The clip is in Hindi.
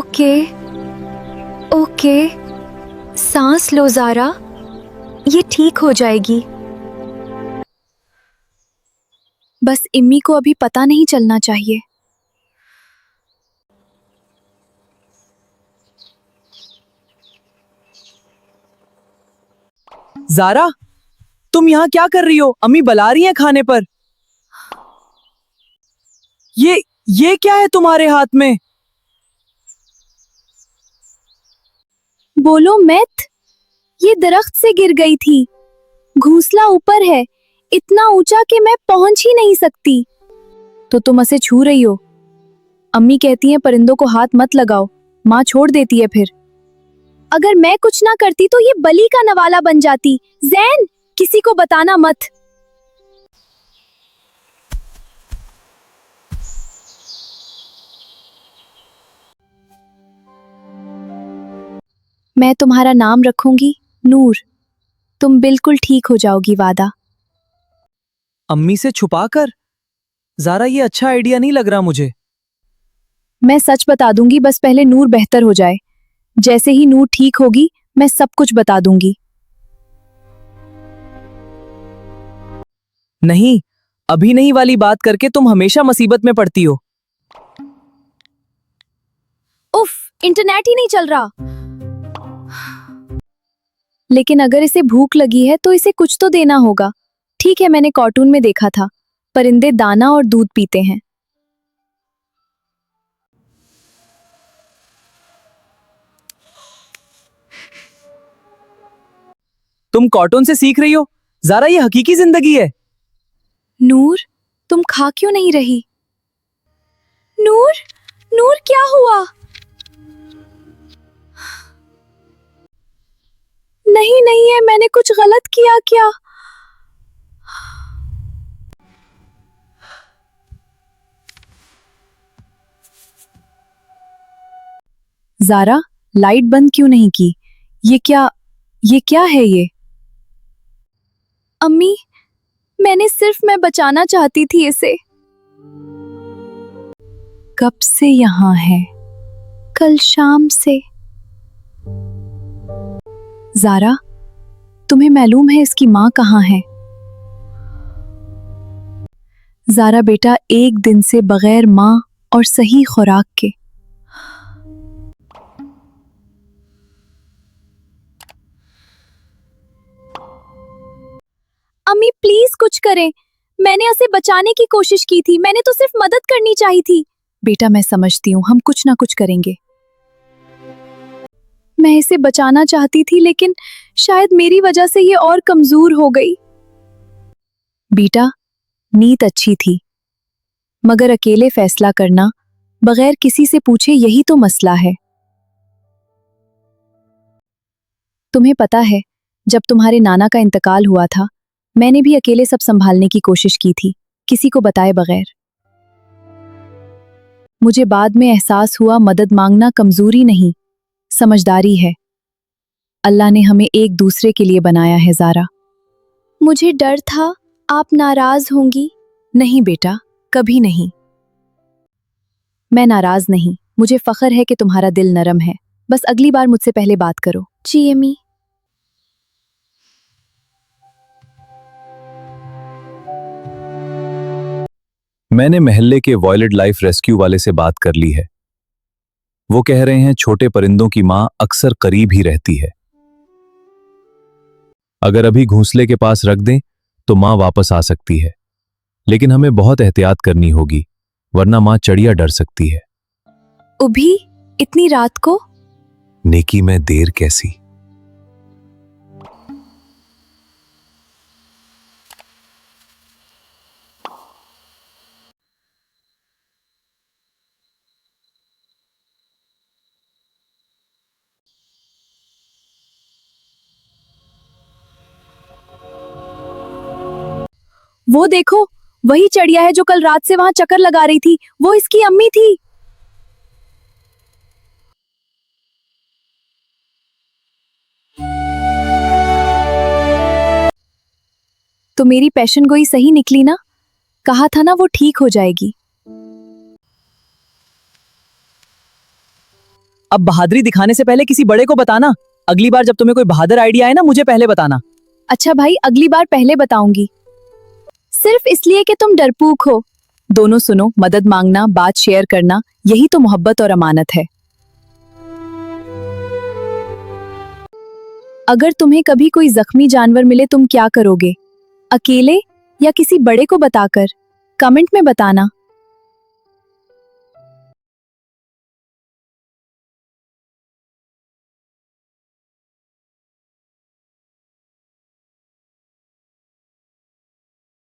ओके ओके, सांस लो ज़ारा, ये ठीक हो जाएगी। बस इम्मी को अभी पता नहीं चलना चाहिए। ज़ारा, तुम यहाँ क्या कर रही हो? अम्मी बुला रही हैं खाने पर। ये क्या है तुम्हारे हाथ में? बोलो मैथ, ये दरख्त से गिर गई थी। घोंसला ऊपर है, इतना ऊंचा कि मैं पहुंच ही नहीं सकती। तो तुम उसे छू रही हो? अम्मी कहती हैं परिंदों को हाथ मत लगाओ, माँ छोड़ देती है फिर। अगर मैं कुछ ना करती तो ये बलि का नवाला बन जाती। जैन, किसी को बताना मत। मैं तुम्हारा नाम रखूंगी नूर। तुम बिल्कुल ठीक हो जाओगी, वादा। अम्मी से छुपा कर? ज़ारा, ये अच्छा आइडिया नहीं लग रहा मुझे। मैं सच बता दूंगी, बस पहले नूर बेहतर हो जाए। जैसे ही नूर ठीक होगी मैं सब कुछ बता दूंगी। नहीं, अभी नहीं वाली बात करके तुम हमेशा मुसीबत में पड़ती हो। उफ, इंटरनेट ही नहीं चल रहा। लेकिन अगर इसे भूख लगी है तो इसे कुछ तो देना होगा। ठीक है, मैंने कार्टून में देखा था, परिंदे दाना और दूध पीते हैं। तुम कार्टून से सीख रही हो? ज़ारा, ये हकीकी जिंदगी है। नूर, तुम खा क्यों नहीं रही? नूर, नूर क्या हुआ? नहीं नहीं है, मैंने कुछ गलत किया क्या? ज़ारा, लाइट बंद क्यों नहीं की? ये क्या है ये? अम्मी, मैं बचाना चाहती थी इसे। कब से यहाँ है? कल शाम से। ज़ारा, तुम्हें मालूम है इसकी माँ कहाँ है? ज़ारा बेटा, एक दिन से बगैर माँ और सही खुराक के। अम्मी प्लीज कुछ करें, मैंने उसे बचाने की कोशिश की थी, मैंने तो सिर्फ मदद करनी चाहिए थी। बेटा मैं समझती हूँ, हम कुछ ना कुछ करेंगे। मैं इसे बचाना चाहती थी लेकिन शायद मेरी वजह से ये और कमजोर हो गई। बेटा, नीयत अच्छी थी, मगर अकेले फैसला करना बगैर किसी से पूछे, यही तो मसला है। तुम्हें पता है, जब तुम्हारे नाना का इंतकाल हुआ था, मैंने भी अकेले सब संभालने की कोशिश की थी, किसी को बताए बगैर। मुझे बाद में एहसास हुआ मदद मांगना कमजोरी नहीं, समझदारी है। अल्लाह ने हमें एक दूसरे के लिए बनाया है ज़ारा। मुझे डर था आप नाराज होंगी। नहीं बेटा, कभी नहीं। मैं नाराज नहीं, मुझे फख्र है कि तुम्हारा दिल नरम है। बस अगली बार मुझसे पहले बात करो। जी अम्मी। मैंने मोहल्ले के वाइल्ड लाइफ रेस्क्यू वाले से बात कर ली है। वो कह रहे हैं छोटे परिंदों की मां अक्सर करीब ही रहती है। अगर अभी घोंसले के पास रख दें तो मां वापस आ सकती है, लेकिन हमें बहुत एहतियात करनी होगी, वरना मां चिड़िया डर सकती है। अभी इतनी रात को? नेकी में देर कैसी। वो देखो, वही चिड़िया है जो कल रात से वहां चक्कर लगा रही थी। वो इसकी अम्मी थी। तो मेरी पेशन गोई सही निकली ना? कहा था ना वो ठीक हो जाएगी। अब बहादुरी दिखाने से पहले किसी बड़े को बताना। अगली बार जब तुम्हें कोई बहादुर आइडिया आए ना, मुझे पहले बताना। अच्छा भाई, अगली बार पहले बताऊंगी। सिर्फ इसलिए कि तुम डरपोक हो। दोनों सुनो, मदद मांगना, बात शेयर करना, यही तो मोहब्बत और अमानत है। अगर तुम्हें कभी कोई जख्मी जानवर मिले, तुम क्या करोगे? अकेले या किसी बड़े को बताकर? कमेंट में बताना।